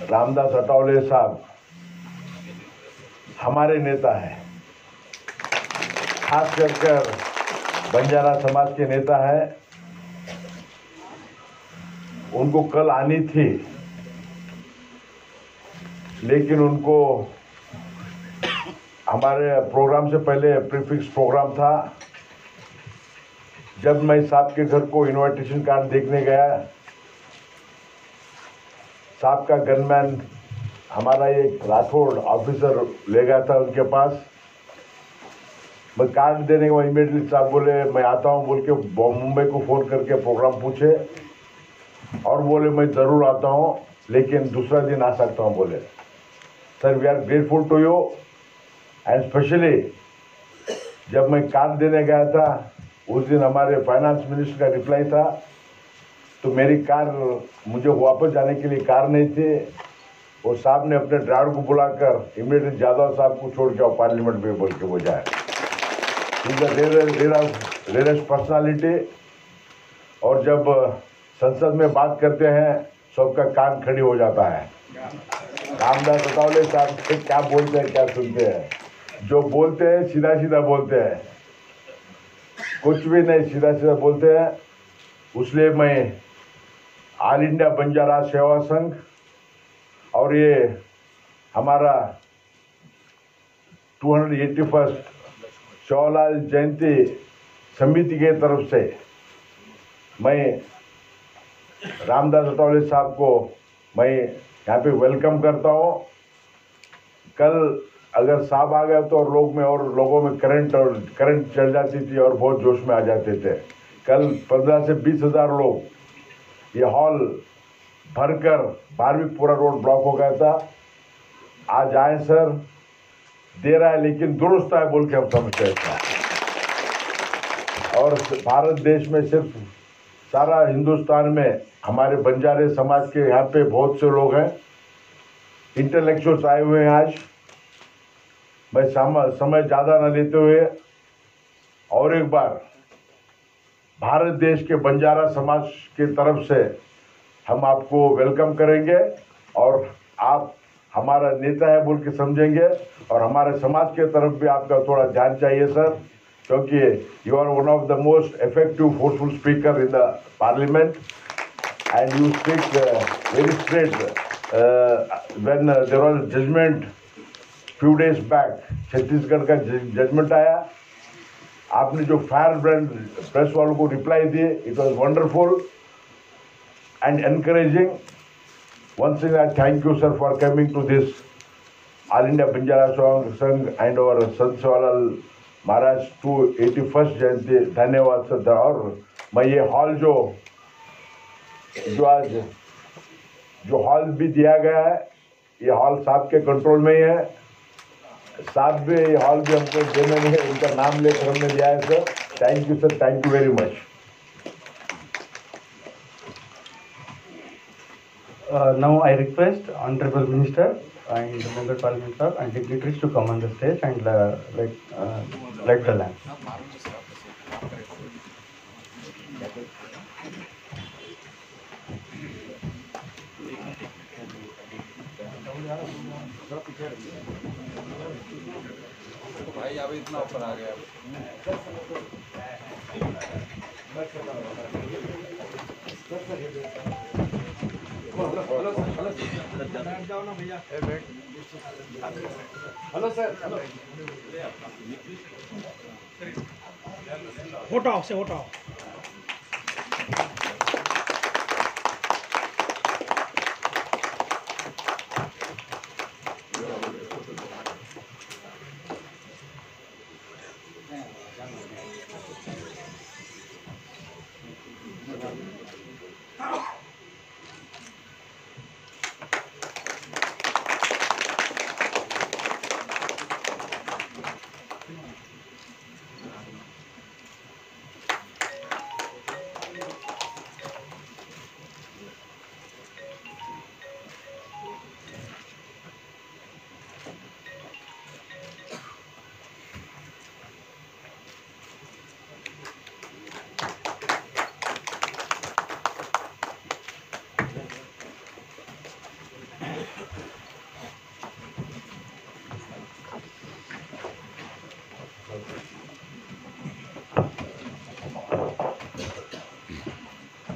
रामदास अठावले साहब हमारे नेता हैं, खास कर बंजारा समाज के नेता हैं। उनको कल आनी थी, लेकिन उनको हमारे प्रोग्राम से पहले प्रीफिक्स प्रोग्राम था। जब मैं साहब के घर को इनविटेशन कार्ड देखने गया, साहब का गनमैन हमारा एक राठौड़ ऑफिसर ले गया था उनके पास। मैं कार्ड देने के बाद इमीडिएटली साहब बोले मैं आता हूँ बोल के मुंबई को फ़ोन करके प्रोग्राम पूछे और बोले मैं ज़रूर आता हूँ, लेकिन दूसरा दिन आ सकता हूँ बोले। Sir we are grateful to you and specially जब मैं कार्ड देने गया था उस दिन हमारे फाइनेंस मिनिस्टर का रिप्लाई था, तो मेरी कार मुझे वापस जाने के लिए कार नहीं थी। वो साहब ने अपने ड्राइवर को बुलाकर इमीडिएटली यादव साहब को छोड़ के पार्लियामेंट में बोल के वो जाए। Rarest personality. और जब संसद में बात करते हैं सबका कान खड़ी हो जाता है। रामदास अठावले साहब क्या बोलते हैं क्या सुनते हैं, जो बोलते हैं सीधा सीधा बोलते हैं, कुछ भी नहीं सीधा सीधा बोलते हैं। इसलिए मैं ऑल इंडिया बंजारा सेवा संघ और ये हमारा 281 जवाहरलाल जयंती समिति के तरफ से मैं रामदास अठावले साहब को मैं यहाँ पे वेलकम करता हूँ। कल अगर साहब आ गए तो और लोगों में करंट चल जाती थी और बहुत जोश में आ जाते थे। कल 15 से 20 हज़ार लोग ये हॉल भरकर 12वीं पूरा रोड ब्लॉक हो गया था। आज आए सर, देर है लेकिन दुरुस्त है बोल के हम समझते हैं। और भारत देश में सिर्फ सारा हिंदुस्तान में हमारे बंजारे समाज के यहाँ पे बहुत से लोग हैं, इंटेलेक्चुअल्स आए हुए हैं। आज मैं समय ज़्यादा न लेते हुए और एक बार भारत देश के बंजारा समाज की तरफ से हम आपको वेलकम करेंगे और आप हमारा नेता है बोल के समझेंगे और हमारे समाज के तरफ भी आपका थोड़ा ध्यान चाहिए सर, क्योंकि you are one of the most effective forceful speaker in the parliament and you speak very straight. When there was judgment few days back, Chhattisgarh का जजमेंट आया, आपने जो फायर ब्रांड प्रेस वालों को रिप्लाई दिए, it was wonderful and encouraging. Once again, I thank you, sir, for coming to this All India Banjara Sangh and our Sant Sevalal Maharaj 281st जयंती। धन्यवाद sir. और मैं ये हॉल जो आज जो हॉल भी दिया गया है, ये हॉल साहब के कंट्रोल में ही है। साहब भी ये हॉल भी हमको देने में उनका नाम लेकर हमने दिया है sir. Thank you sir, thank you very much. Now I request Honorable Minister and Member Parliament sir and dignitaries to come on the stage and light the lamp. भाई अब इतना ऊपर आ गया। जाओ ना भैया। Hello sir, hello. हटाओ से हटाओ।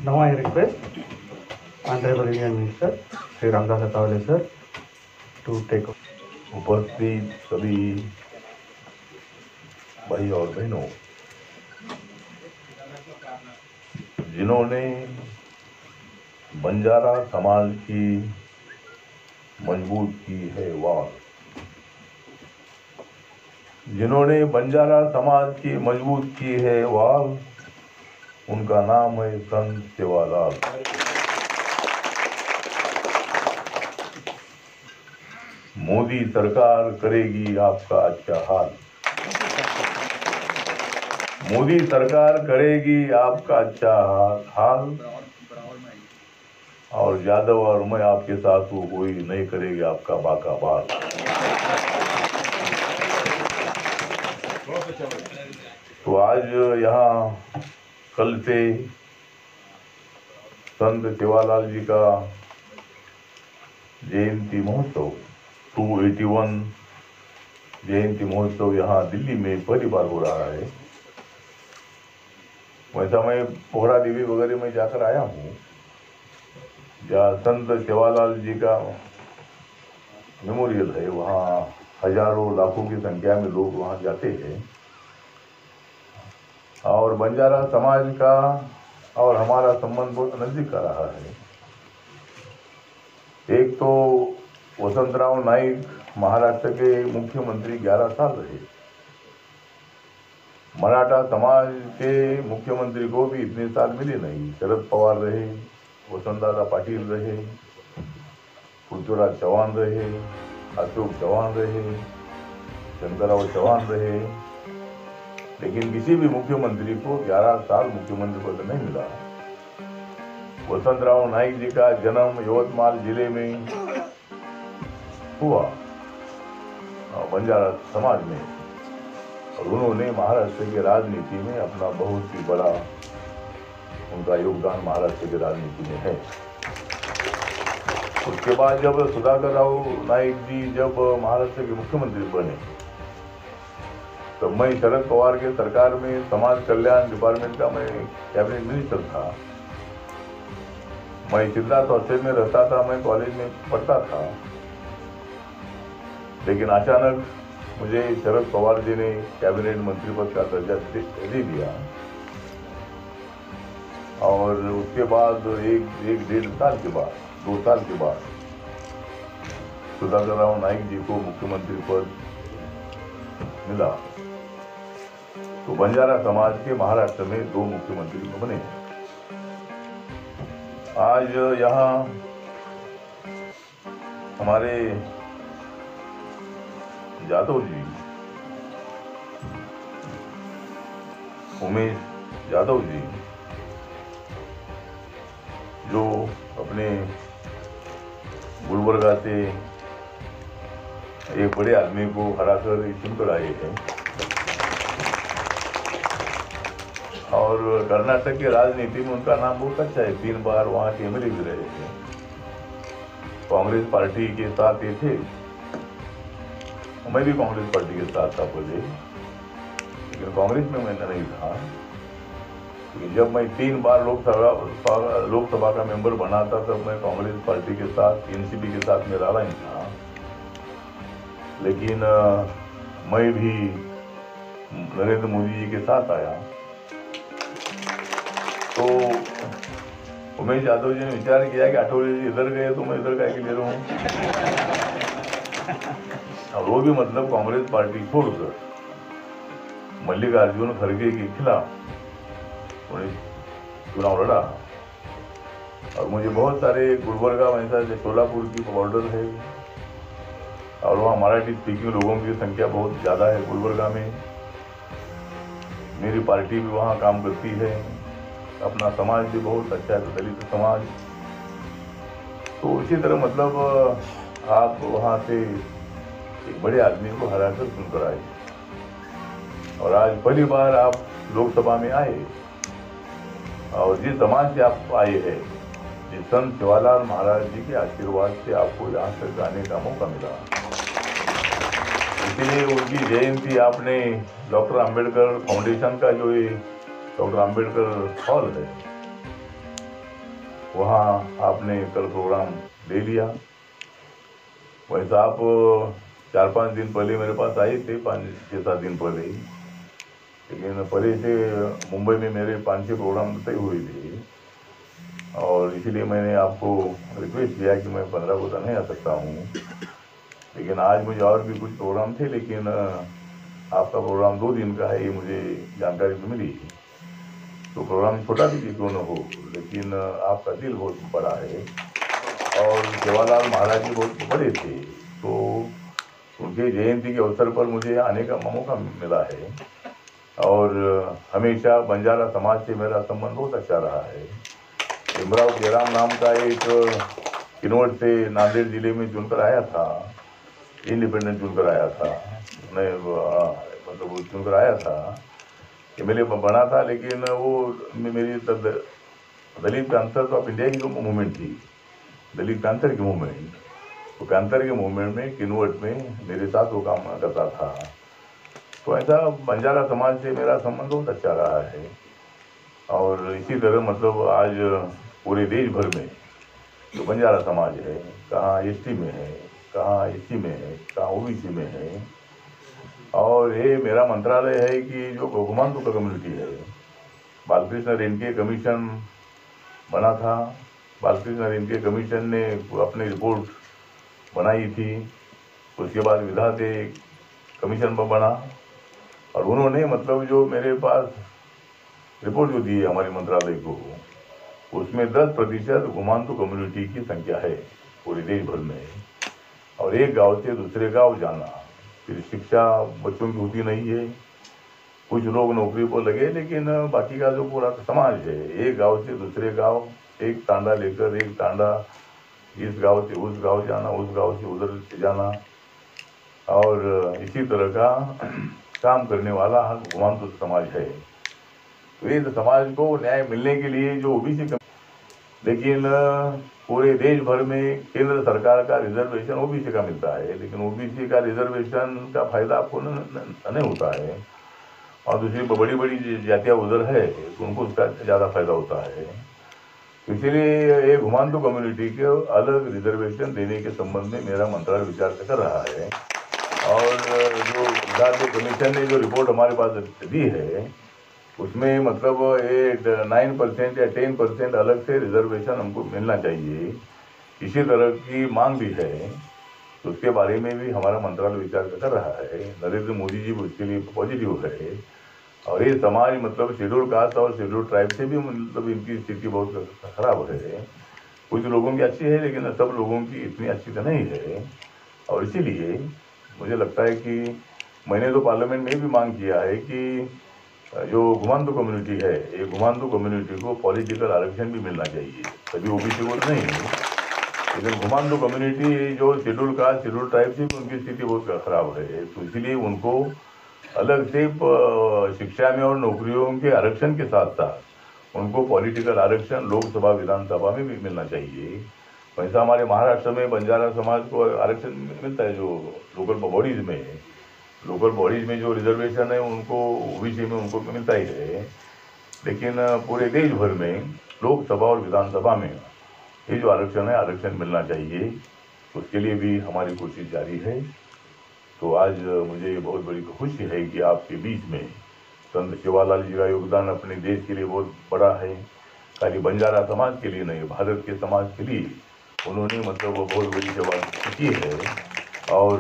Now I request Honorable Union Minister Sri Ramdas Athavale sir to take over. उपस्थित सभी भाई और बहनों, जिन्होंने बंजारा समाज की मजबूत की है वाल, जिन्होंने बंजारा समाज की मजबूत की है वाल, उनका नाम है संत सेवालाल। मोदी सरकार करेगी आपका अच्छा हाल, मोदी सरकार करेगी आपका अच्छा हाल, और यादव और मैं आपके साथ हूँ, कोई नहीं करेगी आपका बाका बाल। तो आज यहाँ कल से संत सेवालाल जी का जयंती महोत्सव 281 जयंती महोत्सव यहाँ दिल्ली में पहली बार हो रहा है। वैसा मैं पोहरा देवी वगैरह में जाकर आया हूँ, जहाँ संत सेवालाल जी का मेमोरियल है, वहाँ हजारों लाखों की संख्या में लोग वहाँ जाते हैं। और बंजारा समाज का और हमारा संबंध बहुत नजदीक का रहा है। एक तो वसंतराव नाइक महाराष्ट्र के मुख्यमंत्री 11 साल रहे। मराठा समाज के मुख्यमंत्री को भी इतने साल मिले नहीं। शरद पवार रहे, वसंतदादा पाटिल रहे, पृथ्वीराज चौहान रहे, अशोक चौहान रहे, शंकरराव चौहान रहे, लेकिन किसी भी मुख्यमंत्री को 11 साल मुख्यमंत्री पद नहीं मिला। वसंतराव नाइक जी का जन्म यवतमाल जिले में हुआ, बंजारा समाज में, और उन्होंने महाराष्ट्र की राजनीति में अपना बहुत ही बड़ा उनका योगदान महाराष्ट्र की राजनीति में है। उसके बाद जब सुधाकर राव नाइक जी जब महाराष्ट्र के मुख्यमंत्री बने, तो मैं शरद पवार के सरकार में समाज कल्याण डिपार्टमेंट का मैं कैबिनेट मिनिस्टर था। मैं सिद्धार्थ हॉस्टल में रहता था, मैं कॉलेज में पढ़ता था, लेकिन अचानक मुझे शरद पवार जी ने कैबिनेट मंत्री पद का दर्जा दे दिया। और उसके बाद एक डेढ़ साल के बाद, 2 साल के बाद सुधाकर राव नाइक जी को मुख्यमंत्री पद मिला। तो बंजारा समाज के महाराष्ट्र में 2 मुख्यमंत्री बने। आज यहाँ हमारे यादव जी, उमेश यादव जी, जो अपने गुलबर्गा से एक बड़े आदमी को हराकर चुनकर आए हैं, और कर्नाटक की राजनीति में उनका नाम बहुत अच्छा है। 3 बार वहाँ के एमएलए भी रहे थे। कांग्रेस पार्टी के साथ ये थे, मैं भी कांग्रेस पार्टी के साथ था पहले, लेकिन कांग्रेस में मैं नहीं था। लेकिन जब मैं 3 बार लोकसभा का मेंबर बना था, तब मैं कांग्रेस पार्टी के साथ, एनसीपी के साथ मेरा लाइन था। लेकिन मैं भी नरेंद्र मोदी जी के साथ आया। तो उमेश यादव जी ने विचार किया कि आठवले जी इधर गए तो मैं इधर का ले रहा हूँ, और वो भी मतलब कांग्रेस पार्टी छोड़कर मल्लिकार्जुन खड़गे के खिलाफ उन्हें चुनाव लड़ा। और मुझे बहुत सारे गुलबर्गा में सोलापुर की बॉर्डर है, और वहाँ मराठी स्पीकिंग लोगों की संख्या बहुत ज़्यादा है गुलबर्गा में। मेरी पार्टी भी वहाँ काम करती है, अपना समाज भी बहुत अच्छा है, दलित समाज। तो इसी तरह मतलब आप वहाँ से एक बड़े आदमी को हराकर चुनकर आए, और आज पहली बार आप लोकसभा में आए, और जिस समाज से आप आए हैं, जिस संत सेवालाल महाराज जी के आशीर्वाद से आपको यहाँ तक जाने का मौका मिला। इसीलिए उनकी जयंती आपने डॉक्टर अंबेडकर फाउंडेशन का जो ये डॉक्टर अंबेडकर हॉल है, वहाँ आपने कल प्रोग्राम ले लिया। वैसे आप 4-5 दिन पहले मेरे पास आए थे, 5-6-7 दिन पहले ही, लेकिन पहले से मुंबई में मेरे 5-6 प्रोग्राम तय हुए थे और इसीलिए मैंने आपको रिक्वेस्ट किया कि मैं 15 को तो नहीं आ सकता हूँ, लेकिन आज मुझे और भी कुछ प्रोग्राम थे, लेकिन आपका प्रोग्राम 2 दिन का है ये मुझे जानकारी तो मिली। तो प्रोग्राम छोटा भी क्यों न हो, लेकिन आपका दिल बहुत बड़ा है और सेवालाल महाराज जी बहुत बड़े थे, तो उनके जयंती के अवसर पर मुझे आने का मौका मिला है। और हमेशा बंजारा समाज से मेरा संबंध बहुत अच्छा रहा है। इमराव जयराम नाम का एक किन्नौर से नांदेड़ जिले में चुनकर आया था, इंडिपेंडेंट चुनकर आया था, मतलब वो चुनकर आया था, एमएलए बना था, लेकिन वो मेरी दलित पैंथर्स ऑफ इंडिया की जो मूवमेंट थी, दलित पैंथर की मूवमेंट, तो पैंथर के मूवमेंट में किन्नौर में मेरे साथ वो काम करता था। तो ऐसा बंजारा समाज से मेरा संबंध बहुत अच्छा रहा है। और इसी तरह मतलब आज पूरे देश भर में जो बंजारा समाज है, कहाँ एसटी में है, कहाँ एससी में है, कहाँ ओबीसी में है, और ये मेरा मंत्रालय है कि जो घुमांतु का कम्युनिटी है, बालकृष्ण रेणके कमीशन बना था, बालकृष्ण रेणके कमीशन ने अपनी रिपोर्ट बनाई थी, उसके बाद विधाते कमीशन पर बना और उन्होंने मतलब जो मेरे पास रिपोर्ट जो दी है हमारे मंत्रालय को, उसमें 10% घुमांतु कम्युनिटी की संख्या है पूरे देश भर में। और एक गांव से दूसरे गांव जाना, फिर शिक्षा बच्चों की होती नहीं है, कुछ लोग नौकरी पर लगे, लेकिन बाकी का जो पूरा समाज है, एक गांव से दूसरे गांव, एक तांडा लेकर एक तांडा, इस गांव से उस गांव जाना, उस गांव से उधर से जाना, और इसी तरह का काम करने वाला घुमांतु समाज है। तो ये समाज को न्याय मिलने के लिए जो ओबीसी, लेकिन पूरे देश भर में केंद्र सरकार का रिजर्वेशन ओबीसी का मिलता है, लेकिन ओबीसी का रिजर्वेशन का फायदा आपको नहीं होता है, और दूसरी बड़ी बड़ी जातियाँ उधर है तो उनको उसका ज़्यादा फायदा होता है। इसीलिए ये घुमांतु कम्युनिटी के अलग रिजर्वेशन देने के संबंध में मेरा मंत्रालय विचार कर रहा है। और जो विधाते कमीशन ने जो रिपोर्ट हमारे पास दी है, उसमें मतलब ये 9% या 10% अलग से रिजर्वेशन हमको मिलना चाहिए, इसी तरह की मांग भी है। तो उसके बारे में भी हमारा मंत्रालय विचार कर रहा है। नरेंद्र मोदी जी उसके लिए पॉजिटिव है। और ये समाज मतलब शेड्यूल कास्ट और शेड्यूल ट्राइब से भी मतलब इनकी स्थिति बहुत खराब है। कुछ लोगों की अच्छी है, लेकिन सब लोगों की इतनी अच्छी तो नहीं है। और इसीलिए मुझे लगता है कि मैंने तो पार्लियामेंट में भी मांग किया है कि जो घुमांतु कम्युनिटी है, ये घुमांतु कम्युनिटी को पॉलिटिकल आरक्षण भी मिलना चाहिए, सभी ओबीसी को नहीं, लेकिन घुमांतु कम्युनिटी जो शेड्यूल कास्ट शेड्यूल ट्राइब से भी उनकी स्थिति बहुत खराब है। तो इसीलिए उनको अलग से शिक्षा में और नौकरियों के आरक्षण के साथ साथ उनको पॉलिटिकल आरक्षण लोकसभा विधानसभा में भी मिलना चाहिए। वैसा हमारे महाराष्ट्र में बंजारा समाज को आरक्षण मिलता है, जो लोकल बॉडीज में जो रिजर्वेशन है उनको ओबीसी में उनको मिलता ही है, लेकिन पूरे देश भर में लोकसभा और विधानसभा में ये जो आरक्षण है, आरक्षण मिलना चाहिए। उसके लिए भी हमारी कोशिश जारी है। तो आज मुझे बहुत बड़ी खुशी है कि आपके बीच में संत सेवालाल जी का योगदान अपने देश के लिए बहुत बड़ा है। खाली बंजारा समाज के लिए नहीं, भारत के समाज के लिए उन्होंने मतलब बहुत बड़ी सेवा की है। और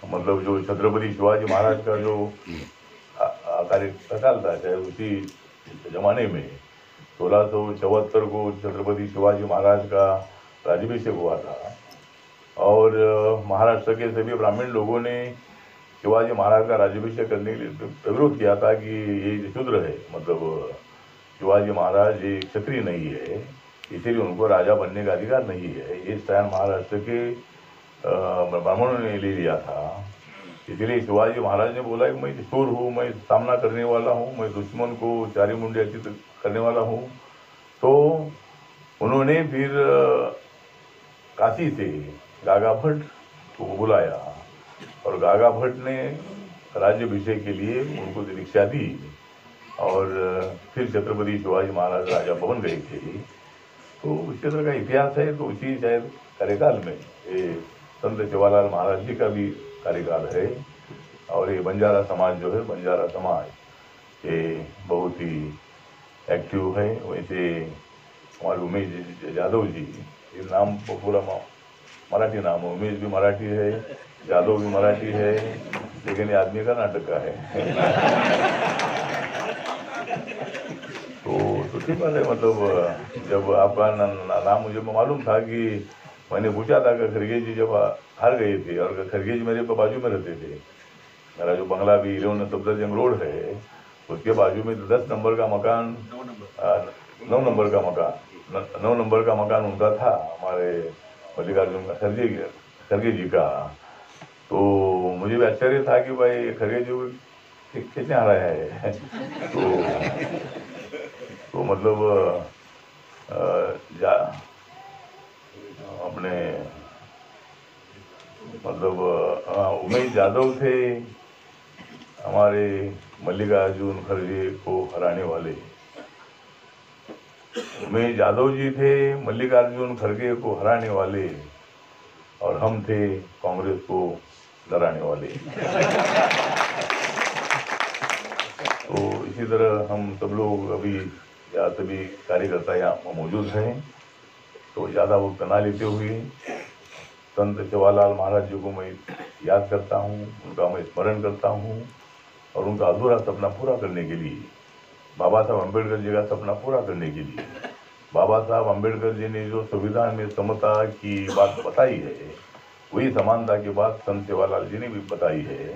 मतलब जो छत्रपति शिवाजी महाराज का जो कार्यकाल था, चाहे उसी जमाने में 1674 को छत्रपति शिवाजी महाराज का राज्याभिषेक हुआ था, और महाराष्ट्र के सभी ब्राह्मण लोगों ने शिवाजी महाराज का राज्याभिषेक करने के लिए विरोध किया था कि ये शूद्र है, मतलब शिवाजी महाराज ये क्षत्रिय नहीं है, इसीलिए उनको राजा बनने का अधिकार नहीं है। ये स्टैंड महाराष्ट्र के ब्राह्मणों ने ले लिया था। इसलिए शिवाजी महाराज ने बोला कि मैं शूर हूँ, मैं सामना करने वाला हूँ, मैं दुश्मन को चारी मुंडे अच्छी करने वाला हूँ। तो उन्होंने फिर काशी से गागा भट्ट को बुलाया और गागा भट्ट ने राज्याभिषेक के लिए उनको दीक्षा दी और फिर छत्रपति शिवाजी महाराज राजा भवन गए थे। तो इस तरह का इतिहास है। तो इसी शायद कार्यकाल में ये संत सेवालाल महाराज जी का भी कार्यकाल है। और ये बंजारा समाज जो है, बंजारा समाज ये बहुत ही एक्टिव है। वैसे हमारे उमेश यादव जी, ये नाम पूरा मराठी नाम है, उमेश भी मराठी है, यादव भी मराठी है, लेकिन ये आदमी कर्नाटक का है। तो ठीक बात है। मतलब जब आपका नाम मुझे मालूम था कि मैंने पूछा था कि खरगे जी जब हार गए थे, और खरगे जी मेरे बाजू में रहते थे। मेरा जो बंगला भी 11 सफदरजंग रोड है, उसके बाजू में 10 नंबर का मकान, 9 नंबर का मकान उनका था, हमारे मल्लिकार्जुन खरगे जी का। तो मुझे भी आश्चर्य था कि भाई खरगे जी कैसे आ रहा है। तो मतलब अपने मतलब उमेश यादव थे हमारे मल्लिकार्जुन खरगे को हराने वाले। उमेश यादव जी थे मल्लिकार्जुन खरगे को हराने वाले, और हम थे कांग्रेस को डराने वाले। तो इसी तरह हम सब लोग अभी या सभी कार्यकर्ता यहाँ मौजूद हैं। तो ज़्यादा वक्त ना लेते हुए संत सेवालाल महाराज जी को मैं याद करता हूँ, उनका मैं स्मरण करता हूँ, और उनका अधूरा सपना पूरा करने के लिए, बाबा साहब अम्बेडकर जी का सपना पूरा करने के लिए, बाबा साहब अम्बेडकर जी ने जो संविधान में समता की बात बताई है, वही समानता की बात संत सेवालाल जी ने भी बताई है।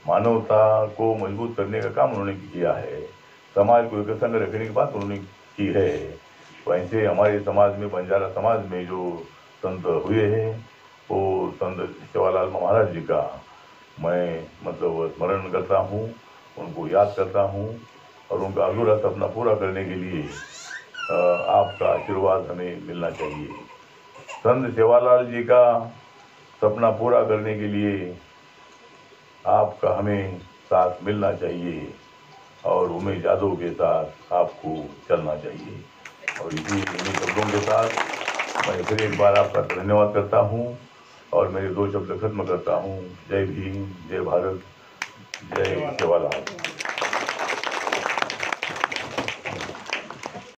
मानवता को मजबूत करने का काम उन्होंने किया है, समाज को एक संग रखने की बात उन्होंने की है। वैसे हमारे समाज में, बंजारा समाज में जो संत हुए हैं, वो संत सेवालाल महाराज जी का मैं मतलब स्मरण करता हूँ, उनको याद करता हूँ, और उनका अधूरा सपना पूरा करने के लिए आपका आशीर्वाद हमें मिलना चाहिए। संत सेवालाल जी का सपना पूरा करने के लिए आपका हमें साथ मिलना चाहिए, और उमेश यादव के साथ आपको चलना चाहिए। और इसी शब्दों के साथ मैं फिर एक बार आपका धन्यवाद करता हूँ और मेरे 2 शब्द खत्म करता हूँ। जय भीम, जय भारत, जय सेवालाल।